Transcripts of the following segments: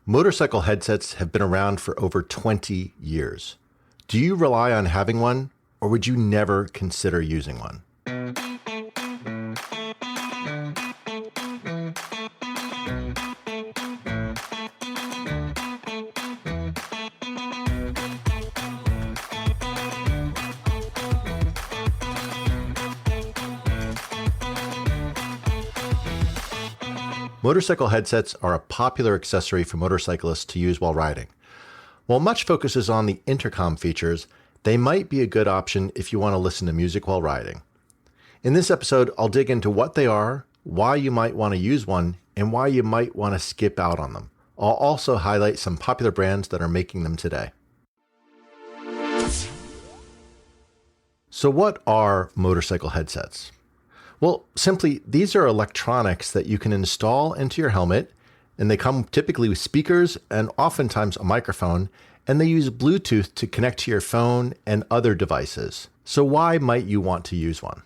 Motorcycle headsets have been around for over 20 years. Do you rely on having one, or would you never consider using one? Motorcycle headsets are a popular accessory for motorcyclists to use while riding. While much focuses on the intercom features, they might be a good option if you want to listen to music while riding. In this episode, I'll dig into what they are, why you might want to use one, and why you might want to skip out on them. I'll also highlight some popular brands that are making them today. So what are motorcycle headsets? Well, simply, these are electronics that you can install into your helmet, and they come typically with speakers and oftentimes a microphone, and they use Bluetooth to connect to your phone and other devices. So why might you want to use one?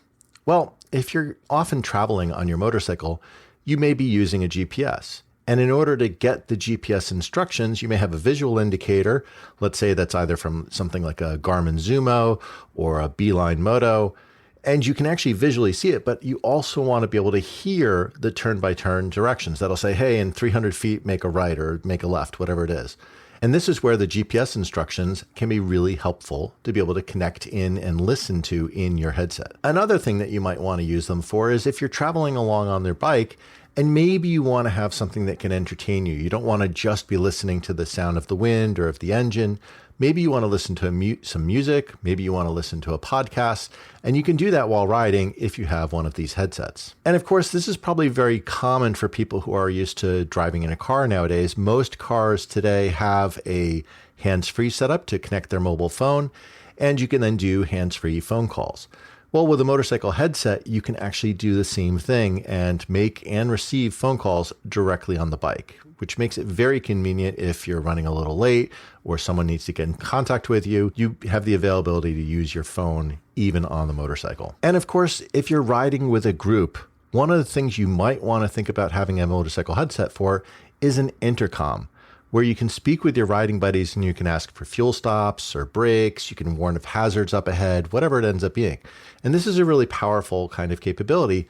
Well, if you're often traveling on your motorcycle, you may be using a GPS. And in order to get the GPS instructions, you may have a visual indicator. Let's say that's either from something like a Garmin Zumo or a Beeline Moto. And you can actually visually see it, but you also want to be able to hear the turn-by-turn directions. That'll say, hey, in 300 feet, make a right or make a left, whatever it is. And this is where the GPS instructions can be really helpful to be able to connect in and listen to in your headset. Another thing that you might want to use them for is if you're traveling along on their bike, and maybe you want to have something that can entertain you. You don't want to just be listening to the sound of the wind or of the engine. Maybe you want to listen to some music. Maybe you want to listen to a podcast. And you can do that while riding if you have one of these headsets. And of course, this is probably very common for people who are used to driving in a car nowadays. Most cars today have a hands-free setup to connect their mobile phone, and you can then do hands-free phone calls. Well, with a motorcycle headset, you can actually do the same thing and make and receive phone calls directly on the bike, which makes it very convenient if you're running a little late or someone needs to get in contact with you. You have the availability to use your phone even on the motorcycle. And of course, if you're riding with a group, one of the things you might want to think about having a motorcycle headset for is an intercom, where you can speak with your riding buddies and you can ask for fuel stops or brakes. You can warn of hazards up ahead, whatever it ends up being. And this is a really powerful kind of capability,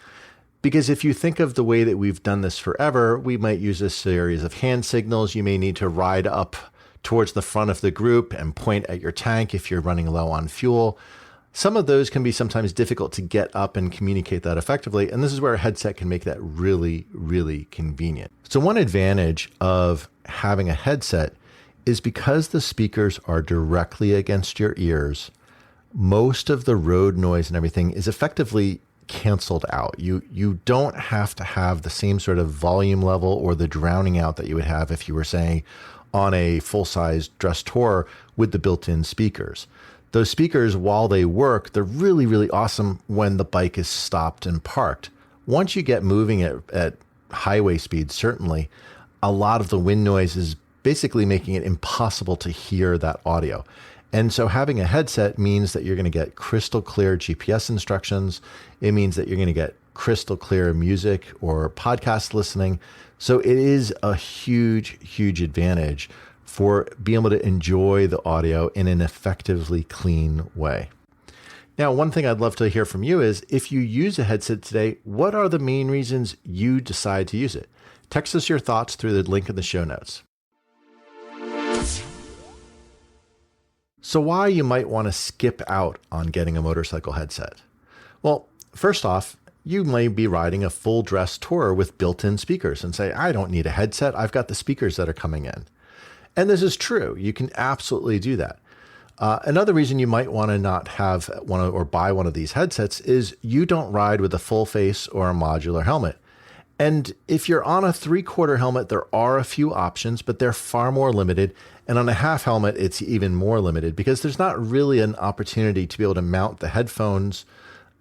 because if you think of the way that we've done this forever, we might use a series of hand signals. You may need to ride up towards the front of the group and point at your tank if you're running low on fuel. Some of those can be sometimes difficult to get up and communicate that effectively. And this is where a headset can make that really, really convenient. So one advantage of having a headset is because the speakers are directly against your ears, most of the road noise and everything is effectively canceled out. You don't have to have the same sort of volume level or the drowning out that you would have if you were saying on a full-size dress tour with the built-in speakers. Those speakers, while they work, they're really, really awesome when the bike is stopped and parked. Once you get moving at highway speed, certainly, a lot of the wind noise is basically making it impossible to hear that audio. And so having a headset means that you're going to get crystal clear GPS instructions. It means that you're going to get crystal clear music or podcast listening. So it is a huge, huge advantage for being able to enjoy the audio in an effectively clean way. Now, one thing I'd love to hear from you is if you use a headset today, what are the main reasons you decide to use it? Text us your thoughts through the link in the show notes. So why you might want to skip out on getting a motorcycle headset? Well, first off, you may be riding a full dress tour with built-in speakers and say, I don't need a headset. I've got the speakers that are coming in. And this is true. You can absolutely do that. Another reason you might want to not have one or buy one of these headsets is you don't ride with a full face or a modular helmet. And if you're on a 3/4 helmet, there are a few options, but they're far more limited. And on a half helmet, it's even more limited because there's not really an opportunity to be able to mount the headphones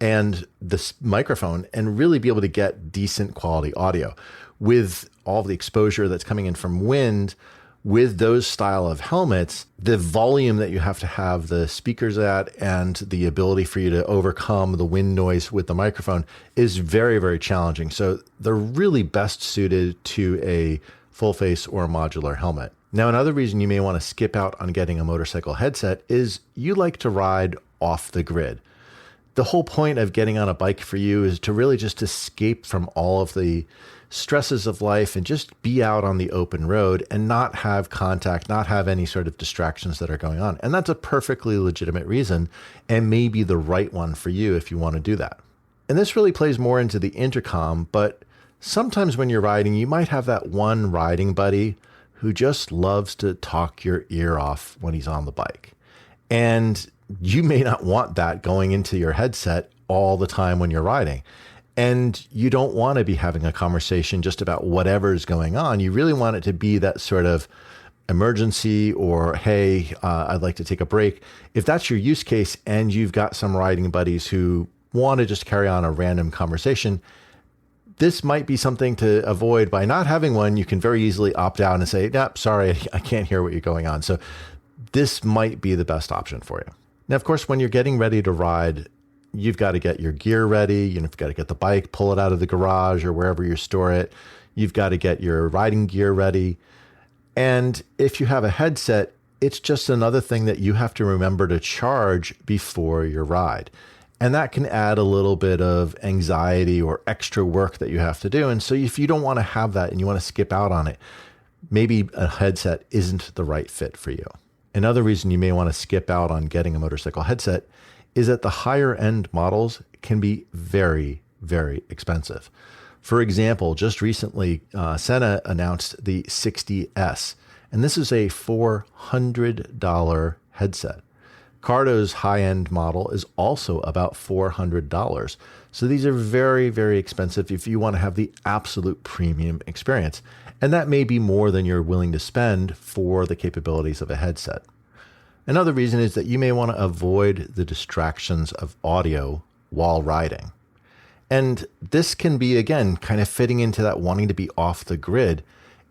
and the microphone and really be able to get decent quality audio. With all the exposure that's coming in from wind, with those style of helmets, the volume that you have to have the speakers at and the ability for you to overcome the wind noise with the microphone is very, very challenging. So they're really best suited to a full face, or a modular helmet. Now, another reason you may want to skip out on getting a motorcycle headset is you like to ride off the grid. The whole point of getting on a bike for you is to really just escape from all of the stresses of life and just be out on the open road and not have contact, not have any sort of distractions that are going on. And that's a perfectly legitimate reason and maybe the right one for you if you want to do that. And this really plays more into the intercom, but sometimes when you're riding, you might have that one riding buddy who just loves to talk your ear off when he's on the bike. And you may not want that going into your headset all the time when you're riding. And you don't want to be having a conversation just about whatever's going on. You really want it to be that sort of emergency or, hey, I'd like to take a break. If that's your use case and you've got some riding buddies who want to just carry on a random conversation, this might be something to avoid by not having one. You can very easily opt out and say, nope, sorry, I can't hear what you're going on. So this might be the best option for you. Now, of course, when you're getting ready to ride, you've got to get your gear ready. You've got to get the bike, pull it out of the garage or wherever you store it. You've got to get your riding gear ready. And if you have a headset, it's just another thing that you have to remember to charge before your ride. And that can add a little bit of anxiety or extra work that you have to do. And so if you don't want to have that and you want to skip out on it, maybe a headset isn't the right fit for you. Another reason you may want to skip out on getting a motorcycle headset is that the higher end models can be very, very expensive. For example, just recently, Sena announced the 60S, and this is a $400 headset. Cardo's high-end model is also about $400. So these are very, very expensive if you want to have the absolute premium experience. And that may be more than you're willing to spend for the capabilities of a headset. Another reason is that you may want to avoid the distractions of audio while riding. And this can be, again, kind of fitting into that wanting to be off the grid.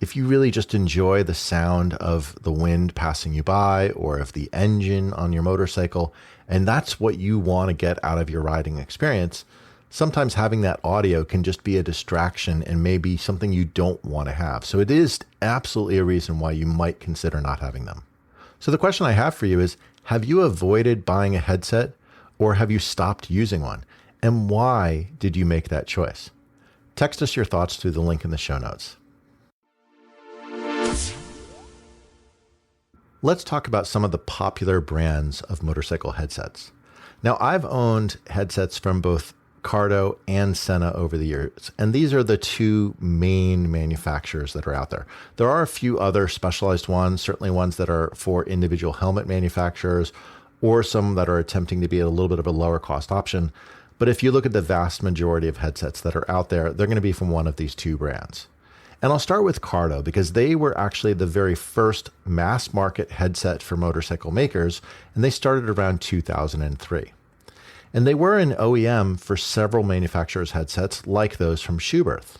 If you really just enjoy the sound of the wind passing you by or of the engine on your motorcycle, and that's what you want to get out of your riding experience, sometimes having that audio can just be a distraction and maybe something you don't want to have. So it is absolutely a reason why you might consider not having them. So the question I have for you is, have you avoided buying a headset or have you stopped using one? And why did you make that choice? Text us your thoughts through the link in the show notes. Let's talk about some of the popular brands of motorcycle headsets. Now, I've owned headsets from both Cardo and Sena over the years, and these are the two main manufacturers that are out there. There are a few other specialized ones, certainly ones that are for individual helmet manufacturers or some that are attempting to be a little bit of a lower cost option. But if you look at the vast majority of headsets that are out there, they're going to be from one of these two brands. And I'll start with Cardo because they were actually the very first mass market headset for motorcycle makers, and they started around 2003. And they were an OEM for several manufacturers' headsets like those from Schuberth.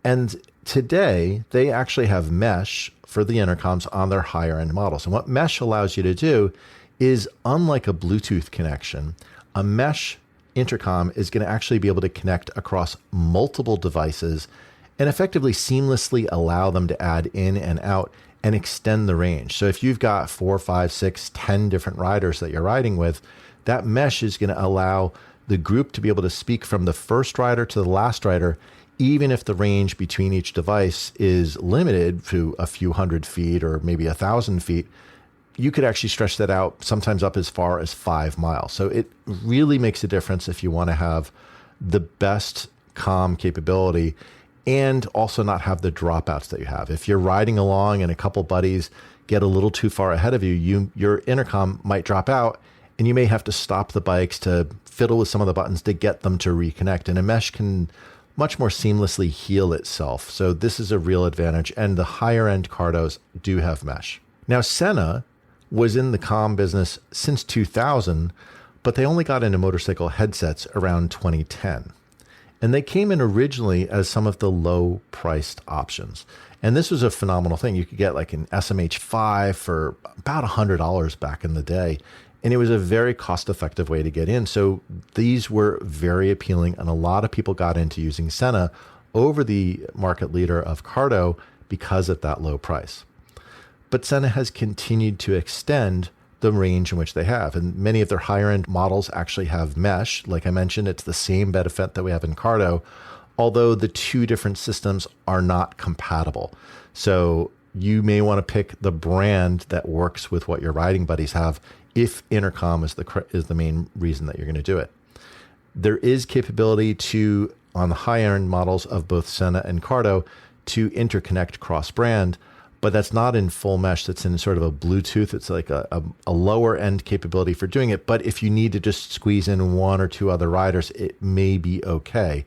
And today, they actually have mesh for the intercoms on their higher end models. And what mesh allows you to do is, unlike a Bluetooth connection, a mesh intercom is going to actually be able to connect across multiple devices and effectively seamlessly allow them to add in and out and extend the range. So if you've got 4, 5, 6, 10 different riders that you're riding with, that mesh is going to allow the group to be able to speak from the first rider to the last rider, even if the range between each device is limited to a few hundred feet or maybe 1,000 feet. You could actually stretch that out sometimes up as far as 5 miles. So it really makes a difference if you want to have the best comm capability and also not have the dropouts that you have. If you're riding along and a couple buddies get a little too far ahead of you, your intercom might drop out and you may have to stop the bikes to fiddle with some of the buttons to get them to reconnect. And a mesh can much more seamlessly heal itself. So this is a real advantage. And the higher end Cardos do have mesh. Now, Sena was in the comm business since 2000, but they only got into motorcycle headsets around 2010. And they came in originally as some of the low priced options. And this was a phenomenal thing. You could get like an SMH5 for about $100 back in the day. And it was a very cost-effective way to get in. So these were very appealing, and a lot of people got into using Sena over the market leader of Cardo because of that low price. But Sena has continued to extend the range in which they have. And many of their higher end models actually have mesh. Like I mentioned, it's the same benefit that we have in Cardo, although the two different systems are not compatible. So you may want to pick the brand that works with what your riding buddies have if intercom is the main reason that you're going to do it. There is capability to, on the high end models of both Sena and Cardo, to interconnect cross-brand, but that's not in full mesh. That's in sort of a Bluetooth. It's like a lower end capability for doing it. But if you need to just squeeze in one or two other riders, it may be okay.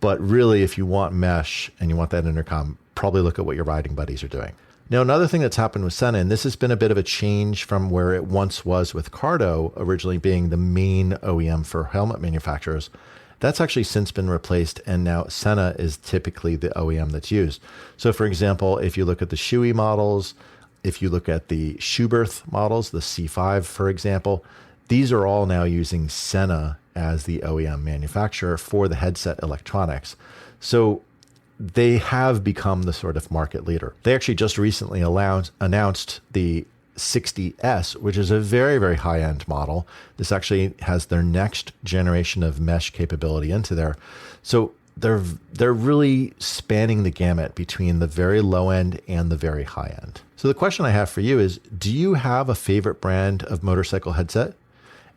But really, if you want mesh and you want that intercom, probably look at what your riding buddies are doing. Now, another thing that's happened with Sena, and this has been a bit of a change from where it once was with Cardo, originally being the main OEM for helmet manufacturers, that's actually since been replaced, and now Sena is typically the OEM that's used. So for example, if you look at the Shoei models, if you look at the Schuberth models, the C5, for example, these are all now using Sena as the OEM manufacturer for the headset electronics. So they have become the sort of market leader. They actually just recently announced the 60S, which is a very, very high-end model. This actually has their next generation of mesh capability into there. So they're really spanning the gamut between the very low end and the very high end. So the question I have for you is, do you have a favorite brand of motorcycle headset?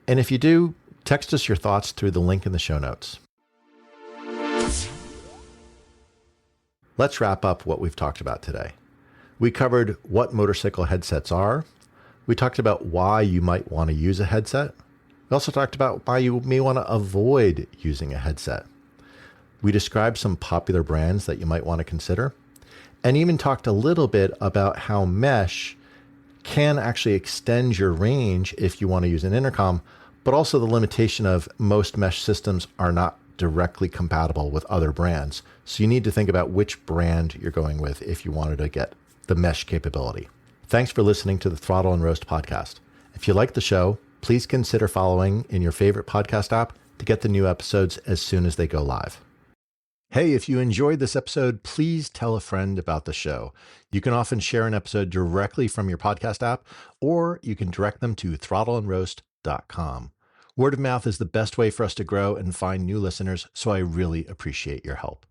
And if you do, text us your thoughts through the link in the show notes. Let's wrap up what we've talked about today. We covered what motorcycle headsets are. We talked about why you might want to use a headset. We also talked about why you may want to avoid using a headset. We described some popular brands that you might want to consider, and even talked a little bit about how mesh can actually extend your range if you want to use an intercom, but also the limitation of most mesh systems are not directly compatible with other brands. So you need to think about which brand you're going with if you wanted to get the mesh capability. Thanks for listening to the Throttle and Roast podcast. If you like the show, please consider following in your favorite podcast app to get the new episodes as soon as they go live. Hey, if you enjoyed this episode, please tell a friend about the show. You can often share an episode directly from your podcast app, or you can direct them to throttleandroast.com. Word of mouth is the best way for us to grow and find new listeners, so I really appreciate your help.